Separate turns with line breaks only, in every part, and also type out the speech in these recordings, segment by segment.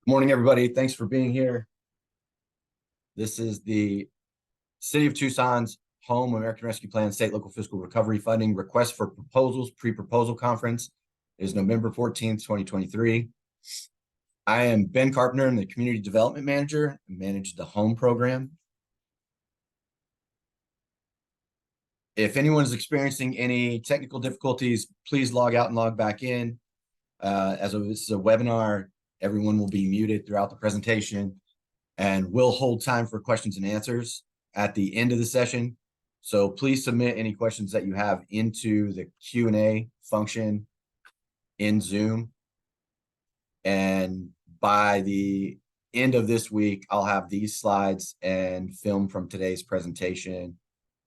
Morning, everybody. Thanks for being here. This is the City of Tucson's Home American Rescue Plan State Local Fiscal Recovery Funding Request for Proposals Pre-Proposal Conference. It is November 14th, 2023. I am Ben Carpenter. I'm the Community Development Manager and manage the HOME program. If anyone is experiencing any technical difficulties, please log out and log back in. This is a webinar, everyone will be muted throughout the presentation, and we'll hold time for questions and answers at the end of the session. So please submit any questions that you have into the Q&A function in Zoom. And by the end of this week, I'll have these slides and film from today's presentation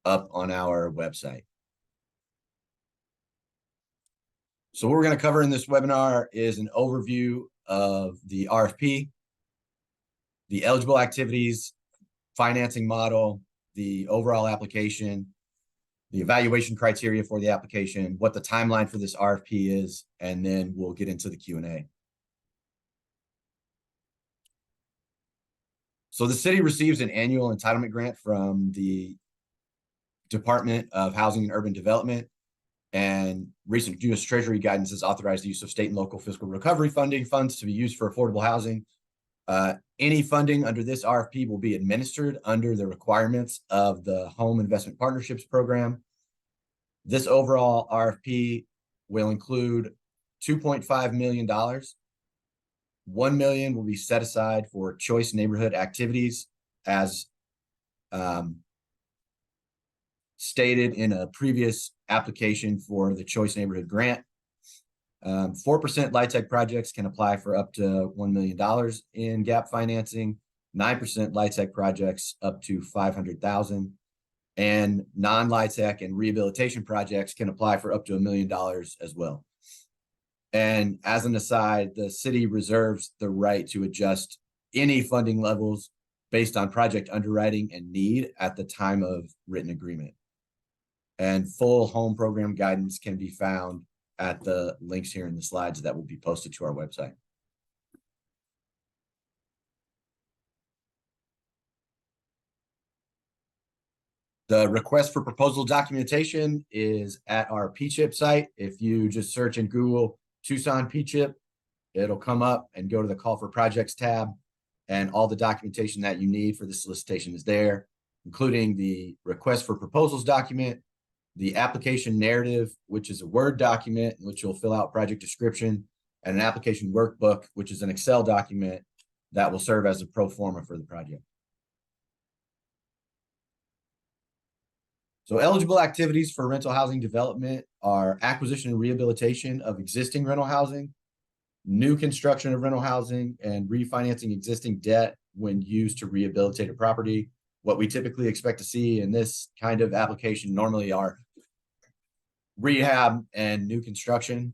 up on our website. So what we're going to cover in this webinar is an overview of the RFP, the eligible activities, financing model, the overall application, the evaluation criteria for the application, what the timeline for this RFP is, and then we'll get into the Q&A. So the city receives an annual entitlement grant from the Department of Housing and Urban Development, and recent U.S. Treasury guidance has authorized the use of state and local fiscal recovery funding funds to be used for affordable housing. Any funding under this RFP will be administered under the requirements of the Home Investment Partnerships Program. This overall RFP will include $2.5 million. $1 million will be set aside for choice neighborhood activities as stated in a previous application for the Choice Neighborhood Grant. 4% LIHTC projects can apply for up to $1 million in gap financing, 9% LIHTC projects up to $500,000, and non-LIHTC and rehabilitation projects can apply for up to $1 million as well. And as an aside, the city reserves the right to adjust any funding levels based on project underwriting and need at the time of written agreement. And full home program guidance can be found at the links here in the slides that will be posted to our website. The request for proposal documentation is at our p-chip site. If you just search in Google Tucson p-chip, it'll come up and go to the call for projects tab, and all the documentation that you need for the solicitation is there, including the request for proposals document, the application narrative, which is a Word document in which you'll fill out project description, and an application workbook, which is an Excel document that will serve as a pro forma for the project. So eligible activities for rental housing development are acquisition and rehabilitation of existing rental housing, new construction of rental housing, and refinancing existing debt when used to rehabilitate a property. What we typically expect to see in this kind of application normally are rehab and new construction.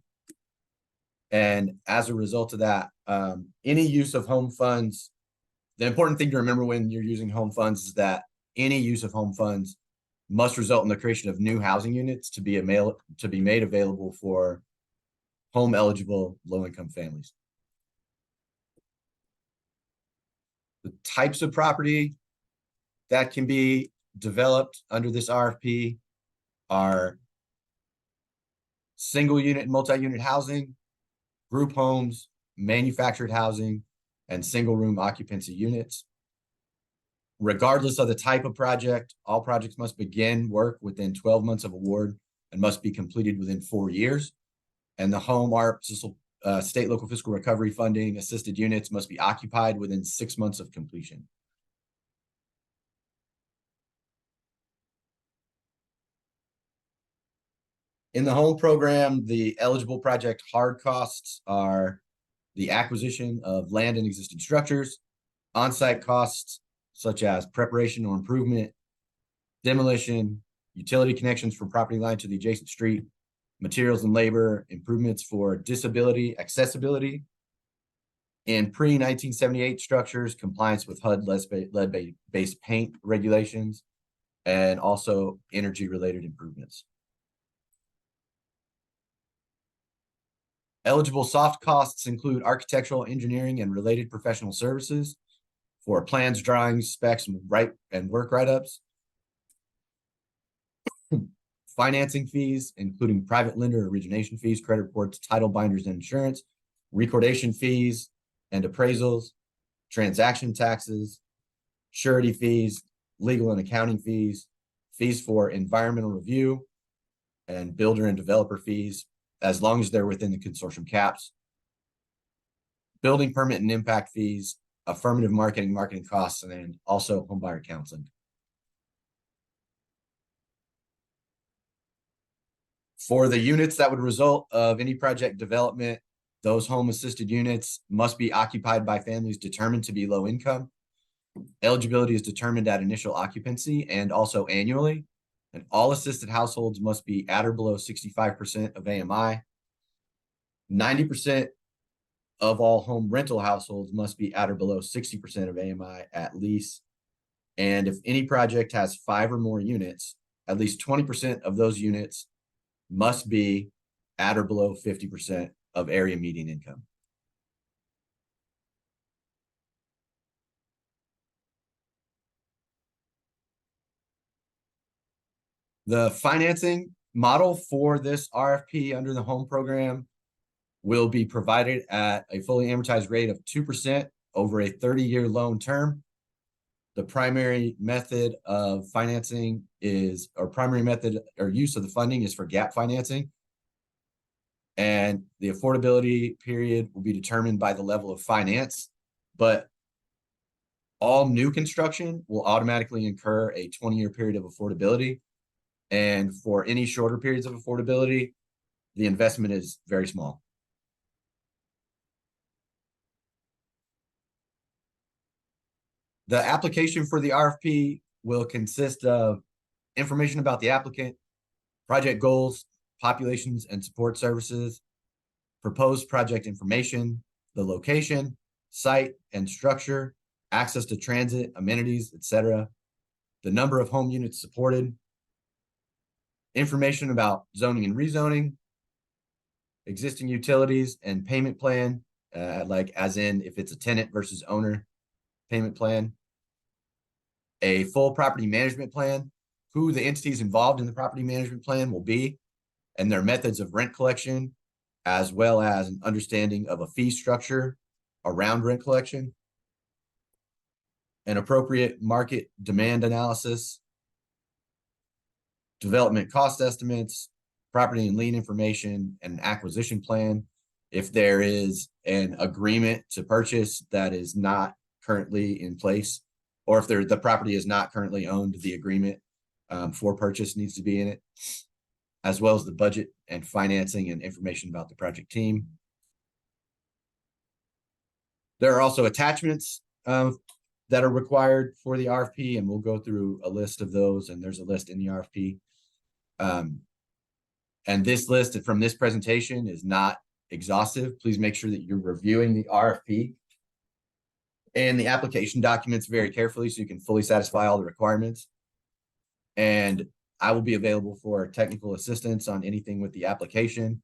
And as a result of that, any use of home funds, the important thing to remember when you're using home funds is that any use of home funds must result in the creation of new housing units to be made available for home eligible low-income families. The types of property that can be developed under this RFP are single unit and multi-unit housing, group homes, manufactured housing, and single room occupancy units. Regardless of the type of project, all projects must begin work within 12 months of award and must be completed within 4 years. And the home state local fiscal recovery funding assisted units must be occupied within 6 months of completion. In the home program, the eligible project hard costs are the acquisition of land and existing structures, on-site costs such as preparation or improvement, demolition, utility connections from property line to the adjacent street, materials and labor, improvements for disability, accessibility, and pre-1978 structures, compliance with HUD lead-based paint regulations, and also energy-related improvements. Eligible soft costs include architectural, engineering, and related professional services for plans, drawings, specs, and work write-ups. Financing fees, including private lender origination fees, credit reports, title binders, and insurance, recordation fees and appraisals, transaction taxes, surety fees, legal and accounting fees, fees for environmental review, and builder and developer fees, as long as they're within the consortium caps. Building permit and impact fees, affirmative marketing costs, and also homebuyer counseling. For the units that would result of any project development, those home assisted units must be occupied by families determined to be low income. Eligibility is determined at initial occupancy and also annually. And all assisted households must be at or below 65% of AMI. 90% of all home rental households must be at or below 60% of AMI at least. And if any project has 5 or more units, at least 20% of those units must be at or below 50% of area median income. The financing model for this RFP under the home program will be provided at a fully amortized rate of 2% over a 30-year loan term. The primary method of financing is, or primary method or use of the funding is for gap financing. And the affordability period will be determined by the level of finance, but all new construction will automatically incur a 20-year period of affordability. And for any shorter periods of affordability, the investment is very small. The application for the RFP will consist of information about the applicant, project goals, populations and support services, proposed project information, the location, site and structure, access to transit, amenities, etc., the number of home units supported, information about zoning and rezoning, existing utilities and payment plan, like as in if it's a tenant versus owner payment plan, a full property management plan, who the entities involved in the property management plan will be, and their methods of rent collection, as well as an understanding of a fee structure around rent collection, an appropriate market demand analysis, development cost estimates, property and lien information, and an acquisition plan. If there is an agreement to purchase that is not currently in place, or if the property is not currently owned, the agreement for purchase needs to be in it, as well as the budget and financing and information about the project team. There are also attachments that are required for the RFP, and we'll go through a list of those, and there's a list in the RFP. And this list from this presentation is not exhaustive. Please make sure that you're reviewing the RFP and the application documents very carefully so you can fully satisfy all the requirements. And I will be available for technical assistance on anything with the application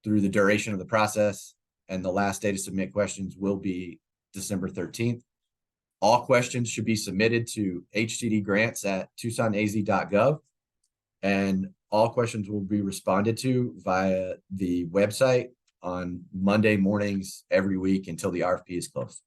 through the duration of the process. And the last day to submit questions will be December 13th. All questions should be submitted to hcdgrants@tucsonaz.gov. And all questions will be responded to via the website on Monday mornings every week until the RFP is closed.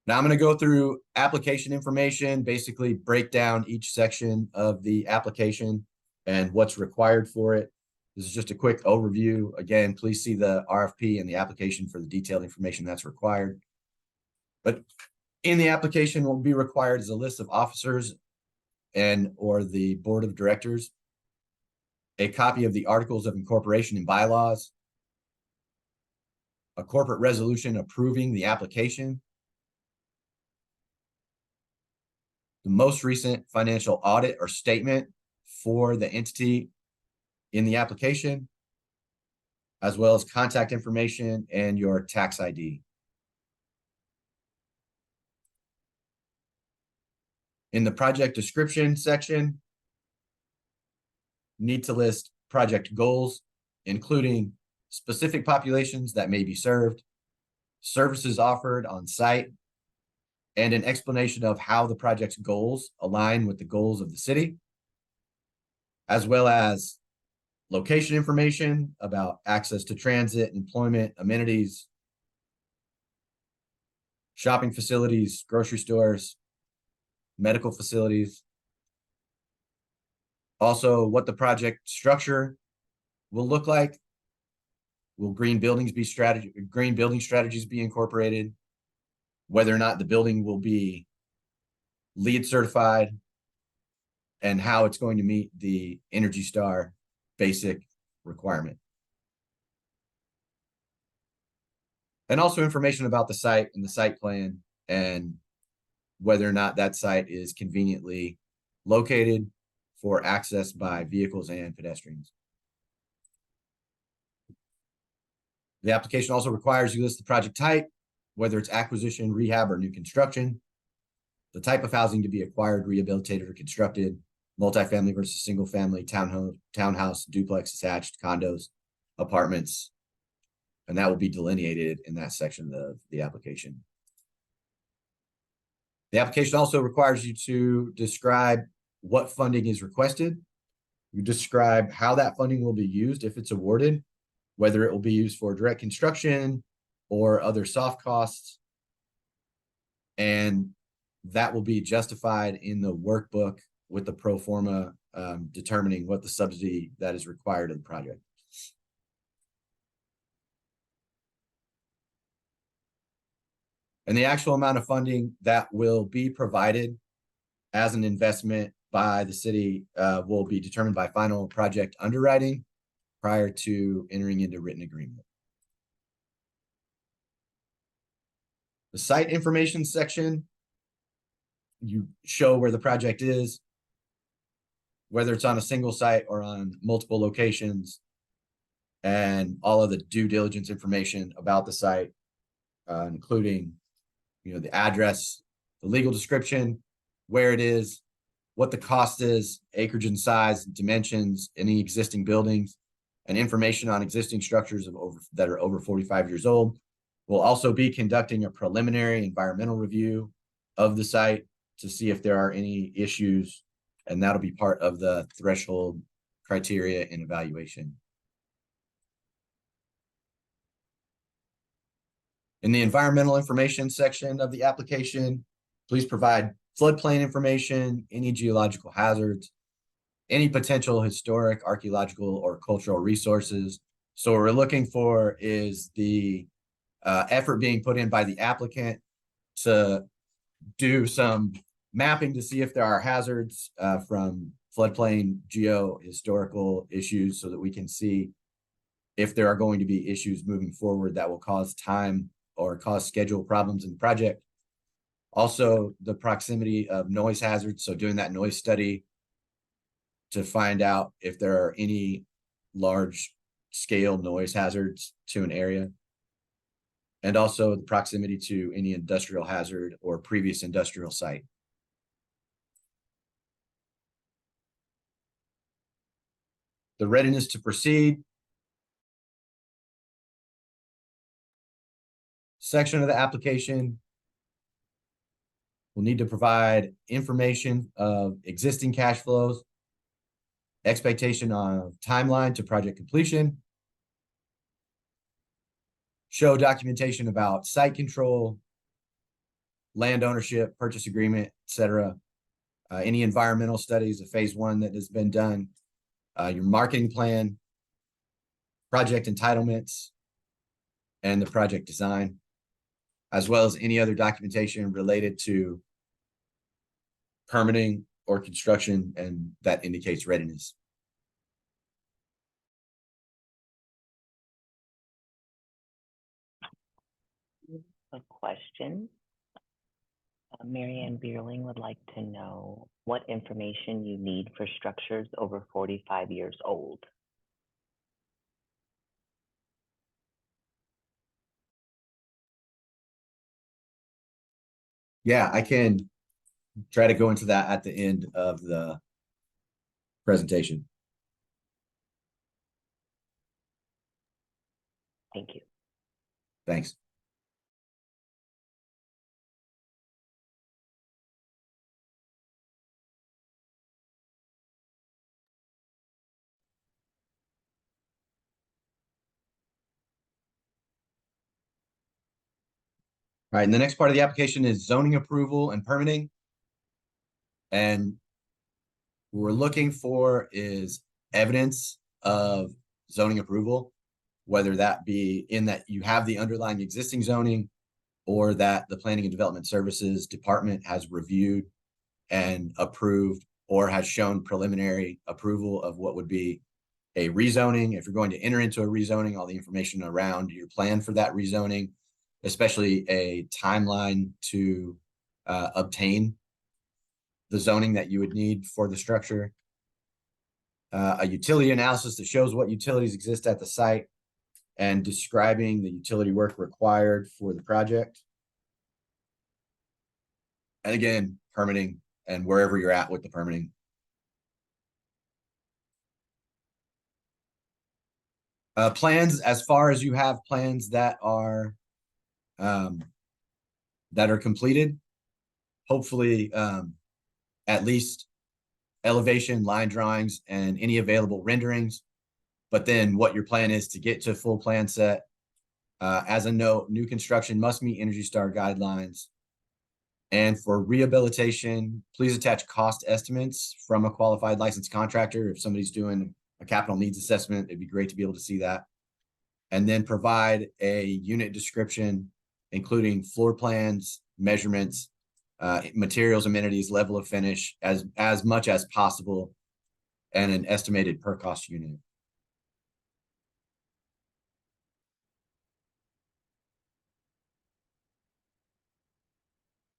Now I'm going to go through application information, basically break down each section of the application and what's required for it. This is just a quick overview. Again, please see the RFP and the application for the detailed information that's required. But in the application, what will be required is a list of officers or the board of directors, a copy of the articles of incorporation and bylaws, a corporate resolution approving the application, the most recent financial audit or statement for the entity in the application, as well as contact information and your tax ID. In the project description section, need to list project goals, including specific populations that may be served, services offered on site, and an explanation of how the project's goals align with the goals of the city, as well as location information about access to transit, employment, amenities, shopping facilities, grocery stores, medical facilities. Also, what the project structure will look like. Will green building strategies be incorporated? Whether or not the building will be LEED certified, and how it's going to meet the Energy Star basic requirement. And also information about the site and the site plan, and whether or not that site is conveniently located for access by vehicles and pedestrians. The application also requires you list the project type, whether it's acquisition, rehab, or new construction, the type of housing to be acquired, rehabilitated, or constructed, multifamily versus single family, townhouse, duplex, attached, condos, apartments, and that will be delineated in that section of the application. The application also requires you to describe what funding is requested. You describe how that funding will be used if it's awarded, whether it will be used for direct construction or other soft costs. And that will be justified in the workbook with the pro forma determining what the subsidy that is required of the project. And the actual amount of funding that will be provided as an investment by the city will be determined by final project underwriting prior to entering into written agreement. The site information section, you show where the project is, whether it's on a single site or on multiple locations, and all of the due diligence information about the site, including the address, the legal description, where it is, what the cost is, acreage and size, dimensions, any existing buildings, and information on existing structures that are over 45 years old. We'll also be conducting a preliminary environmental review of the site to see if there are any issues, and that'll be part of the threshold criteria and evaluation. In the environmental information section of the application, please provide floodplain information, any geological hazards, any potential historic, archaeological, or cultural resources. So what we're looking for is the effort being put in by the applicant to do some mapping to see if there are hazards from floodplain geohistorical issues, so that we can see if there are going to be issues moving forward that will cause time or cause schedule problems in the project. Also, the proximity of noise hazards, so doing that noise study to find out if there are any large scale noise hazards to an area. And also the proximity to any industrial hazard or previous industrial site. The readiness to proceed section of the application will need to provide information of existing cash flows, expectation of timeline to project completion, show documentation about site control, land ownership, purchase agreement, etc. Any environmental studies of phase 1 that has been done, your marketing plan, project entitlements, and the project design, as well as any other documentation related to permitting or construction, and that indicates readiness.
A question. Marianne Bierling would like to know what information you need for structures over 45 years old.
Yeah, I can try to go into that at the end of the presentation.
Thank you.
Thanks. All right, and the next part of the application is zoning approval and permitting. And what we're looking for is evidence of zoning approval, whether that be in that you have the underlying existing zoning or that the Planning and Development Services Department has reviewed and approved or has shown preliminary approval of what would be a rezoning. If you're going to enter into a rezoning, all the information around your plan for that rezoning, especially a timeline to obtain the zoning that you would need for the structure. A utility analysis that shows what utilities exist at the site and describing the utility work required for the project. And again, permitting and wherever you're at with the permitting. Plans, as far as you have plans that are completed, hopefully at least elevation, line drawings, and any available renderings. But then what your plan is to get to full plan set. As a note, new construction must meet Energy Star guidelines. And for rehabilitation, please attach cost estimates from a qualified licensed contractor. If somebody's doing a capital needs assessment, it'd be great to be able to see that. And then provide a unit description, including floor plans, measurements, materials, amenities, level of finish, as much as possible, and an estimated per cost unit.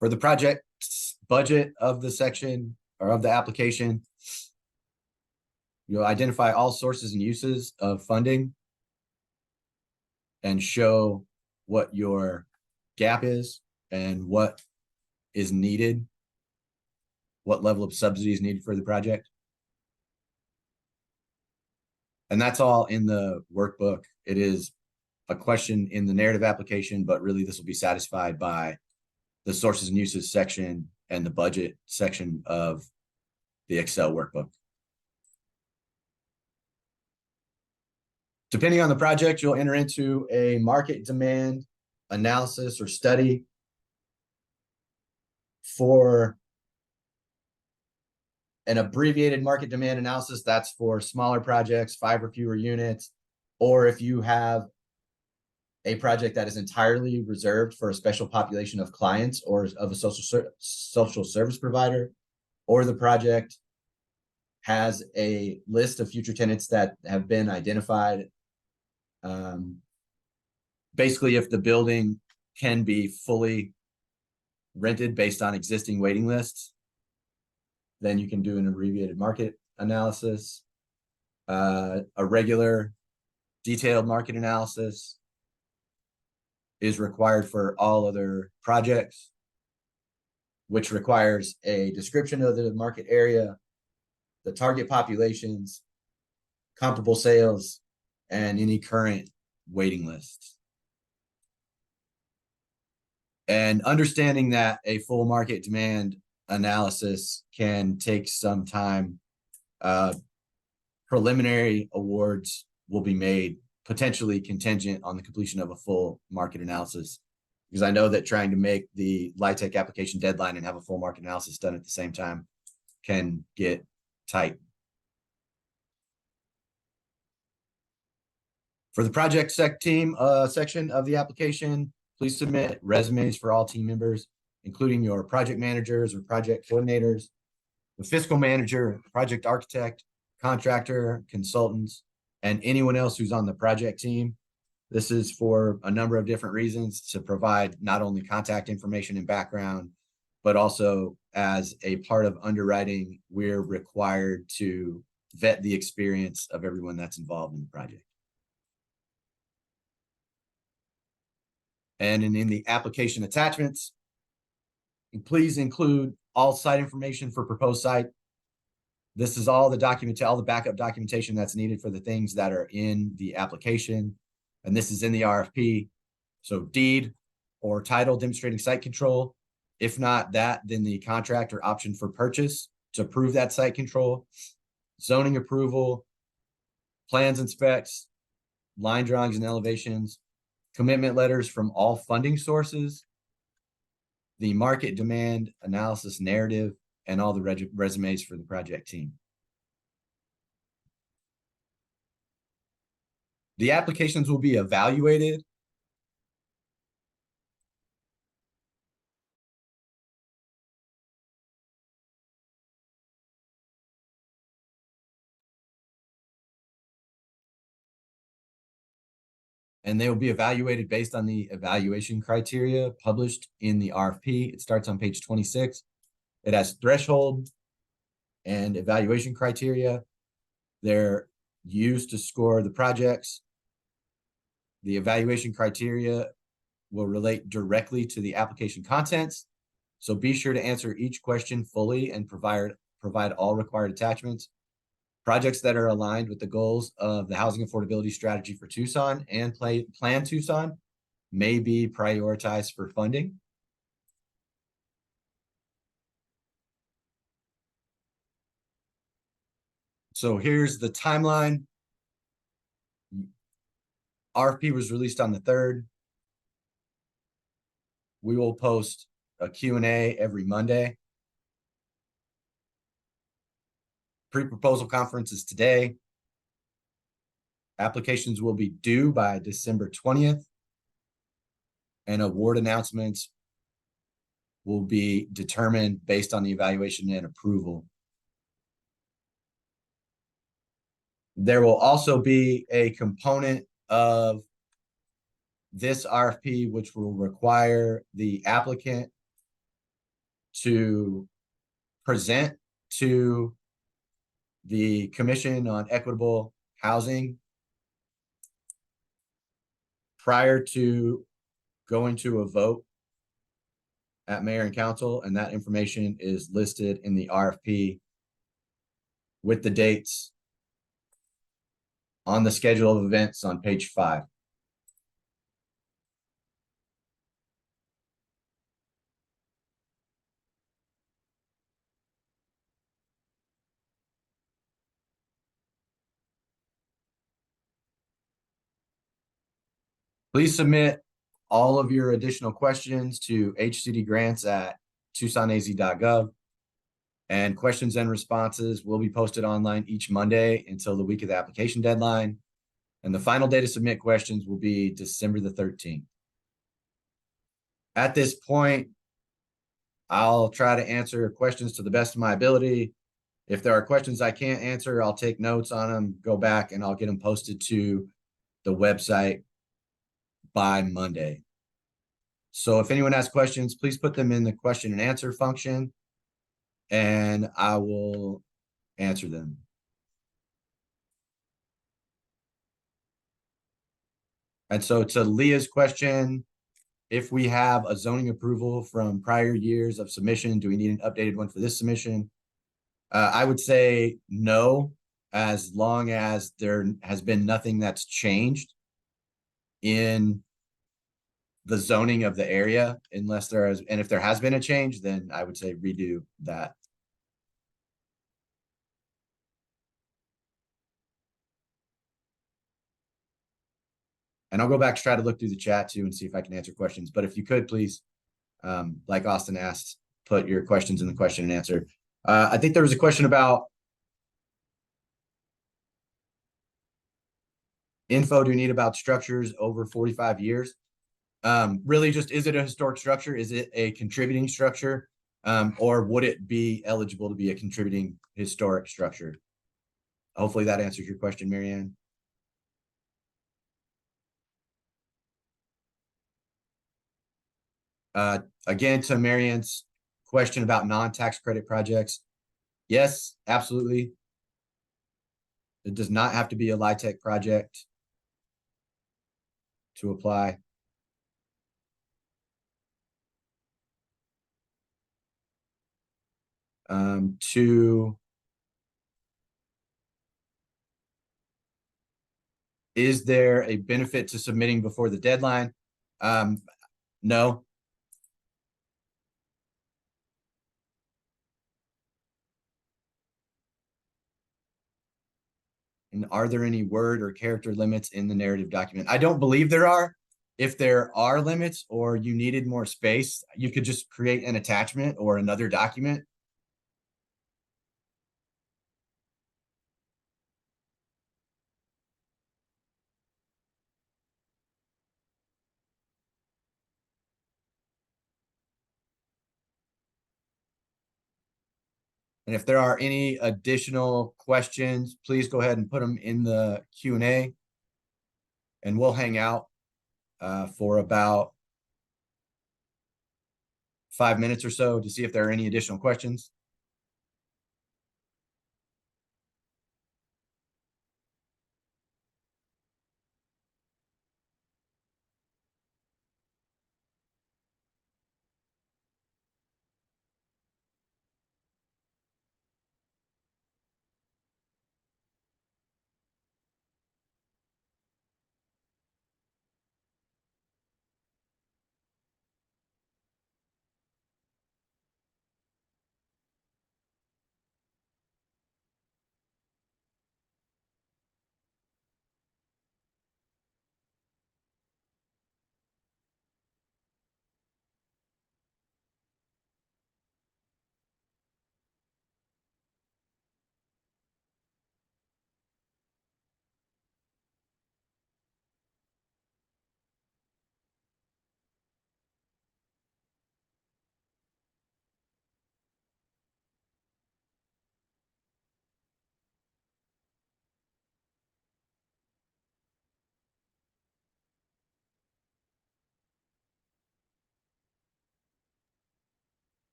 For the project budget of the section or of the application, you'll identify all sources and uses of funding and show what your gap is and what is needed, what level of subsidy is needed for the project. And that's all in the workbook. It is a question in the narrative application, but really this will be satisfied by the sources and uses section and the budget section of the Excel workbook. Depending on the project, you'll enter into a market demand analysis or study. For an abbreviated market demand analysis, that's for smaller projects, 5 or fewer units, or if you have a project that is entirely reserved for a special population of clients or of a social service provider, or the project has a list of future tenants that have been identified. Basically, if the building can be fully rented based on existing waiting lists, then you can do an abbreviated market analysis. A regular detailed market analysis is required for all other projects, which requires a description of the market area, the target populations, comparable sales, and any current waiting lists. And understanding that a full market demand analysis can take some time, preliminary awards will be made, potentially contingent on the completion of a full market analysis. Because I know that trying to make the LIHTC application deadline and have a full market analysis done at the same time can get tight. For the project section of the application, please submit resumes for all team members, including your project managers or project coordinators, the fiscal manager, project architect, contractor, consultants, and anyone else who's on the project team. This is for a number of different reasons, to provide not only contact information and background, but also as a part of underwriting, we're required to vet the experience of everyone that's involved in the project. And in the application attachments, please include all site information for proposed site. This is all the backup documentation that's needed for the things that are in the application. and this is in the RFP. So deed or title demonstrating site control. If not that, then the contract or option for purchase to prove that site control, zoning approval, plans and specs, line drawings and elevations, commitment letters from all funding sources, the market demand analysis narrative, and all the resumes for the project team. The applications will be evaluated and they will be evaluated based on the evaluation criteria published in the RFP. It starts on page 26. It has threshold and evaluation criteria. They're used to score the projects. The evaluation criteria will relate directly to the application contents. So be sure to answer each question fully and provide all required attachments. Projects that are aligned with the goals of the housing affordability strategy for Tucson and Plan Tucson may be prioritized for funding. So here's the timeline. RFP was released on the 3rd. We will post a Q&A every Monday. Pre-proposal conference is today. Applications will be due by December 20th. And award announcements will be determined based on the evaluation and approval. There will also be a component of this RFP which will require the applicant to present to the Commission on Equitable Housing prior to going to a vote at mayor and council, and that information is listed in the RFP with the dates on the schedule of events on page 5. Please submit all of your additional questions to hcdgrants@tucsonaz.gov. And questions and responses will be posted online each Monday until the week of the application deadline. And the final day to submit questions will be December the 13th. At this point, I'll try to answer questions to the best of my ability. If there are questions I can't answer, I'll take notes on them, go back, and I'll get them posted to the website by Monday. So if anyone has questions, please put them in the question and answer function, and I will answer them. And so to Leah's question, if we have a zoning approval from prior years of submission, do we need an updated one for this submission? I would say no, as long as there has been nothing that's changed in the zoning of the area, unless there is, and if there has been a change, then I would say redo that. And I'll go back to try to look through the chat too and see if I can answer questions. But if you could, please, like Austin asked, put your questions in the question and answer. I think there was a question about info do you need about structures over 45 years? Really just, is it a historic structure? Is it a contributing structure? Or would it be eligible to be a contributing historic structure? Hopefully that answers your question, Marianne. Again, to Marianne's question about non-tax credit projects. Yes, absolutely. It does not have to be a LIHTC project to apply. To Is there a benefit to submitting before the deadline? No. And are there any word or character limits in the narrative document? I don't believe there are. If there are limits or you needed more space, you could just create an attachment or another document. And if there are any additional questions, please go ahead and put them in the Q&A, and we'll hang out for about 5 minutes or so to see if there are any additional questions.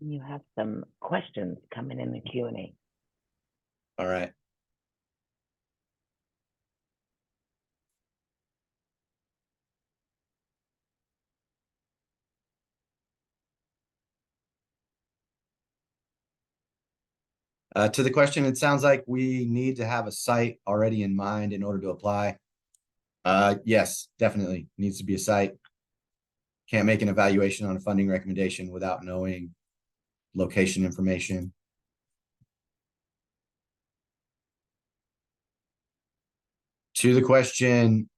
You have some questions coming in the Q&A.
All right. To the question, it sounds like we need to have a site already in mind in order to apply. Yes, definitely needs to be a site. Can't make an evaluation on a funding recommendation without knowing location information. To the question,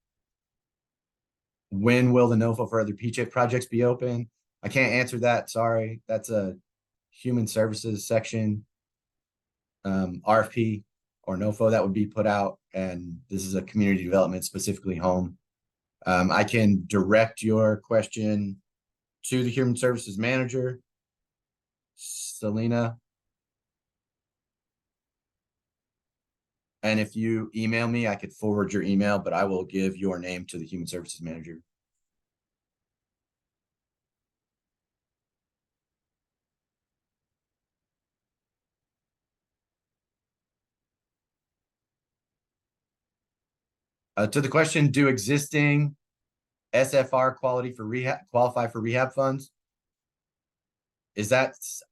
when will the NOFO for other p-chip projects be open? I can't answer that, sorry. That's a human services section RFP or NOFO that would be put out, and this is a community development, specifically home. I can direct your question to the human services manager, Selena. And if you email me, I could forward your email, but I will give your name to the human services manager. To the question, do existing SFR qualify for rehab funds?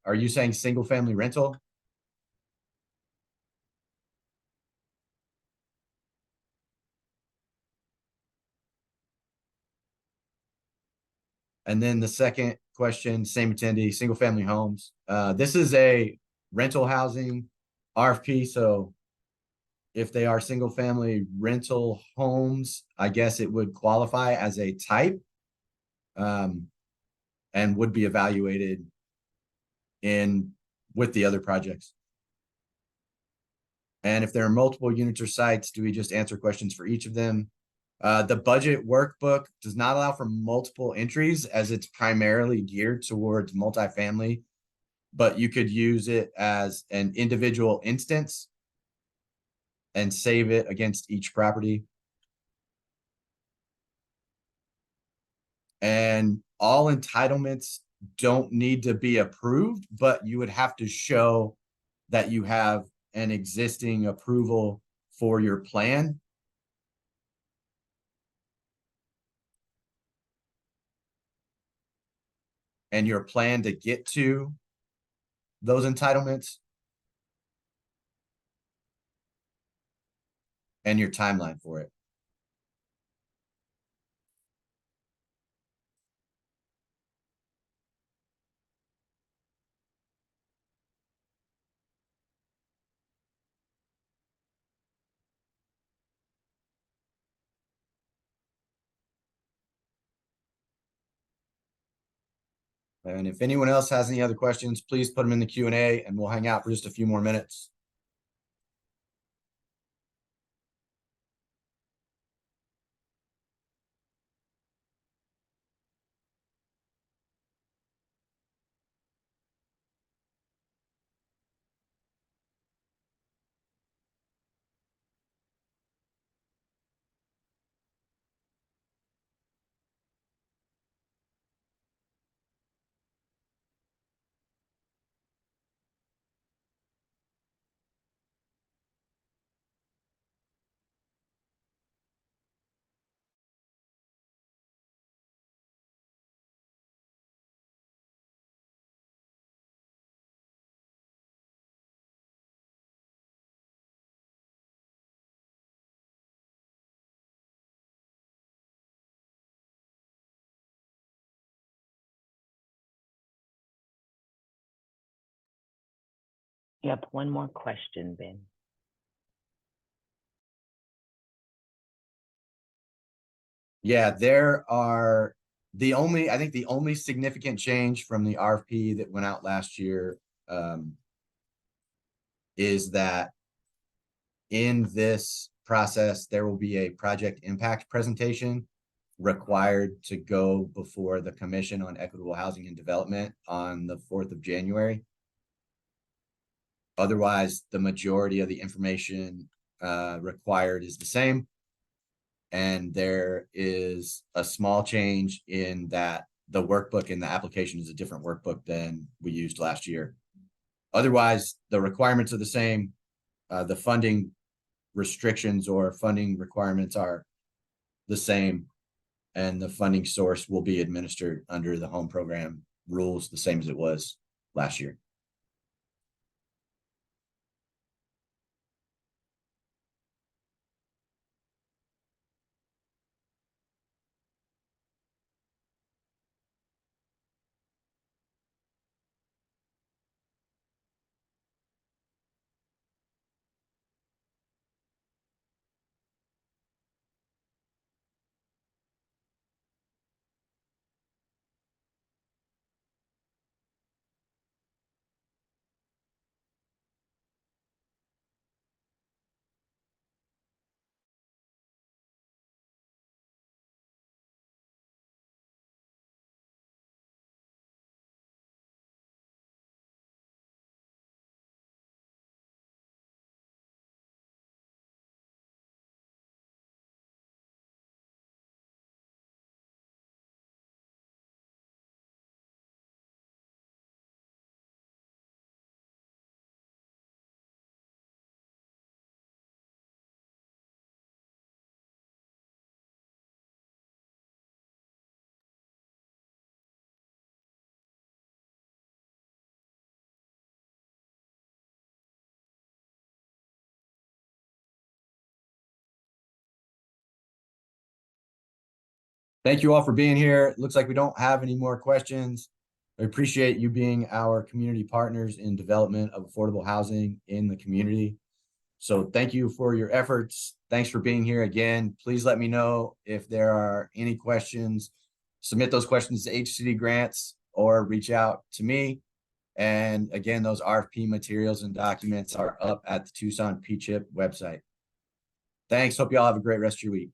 Are you saying single family rental? And then the second question, same attendee, single family homes. This is a rental housing RFP. So if they are single family rental homes, I guess it would qualify as a type and would be evaluated with the other projects. And if there are multiple units or sites, do we just answer questions for each of them? The budget workbook does not allow for multiple entries as it's primarily geared towards multifamily, but you could use it as an individual instance and save it against each property. And all entitlements don't need to be approved, but you would have to show that you have an existing approval for your plan. And your plan to get to those entitlements. and your timeline for it. And if anyone else has any other questions, please put them in the Q&A and we'll hang out for just a few more minutes.
Yep, one more question, Ben.
Yeah, there are I think the only significant change from the RFP that went out last year is that in this process, there will be a project impact presentation required to go before the Commission on Equitable Housing and Development on the 4th of January. Otherwise, the majority of the information required is the same. And there is a small change in that the workbook in the application is a different workbook than we used last year. Otherwise, the requirements are the same. The funding restrictions or funding requirements are the same. And the funding source will be administered under the home program rules, the same as it was last year. Thank you all for being here. It looks like we don't have any more questions. I appreciate you being our community partners in development of affordable housing in the community. So thank you for your efforts. Thanks for being here again. Please let me know if there are any questions. Submit those questions to HCD Grants or reach out to me. And again, those RFP materials and documents are up at the Tucson p-chip website. Thanks. Hope you all have a great rest of your week.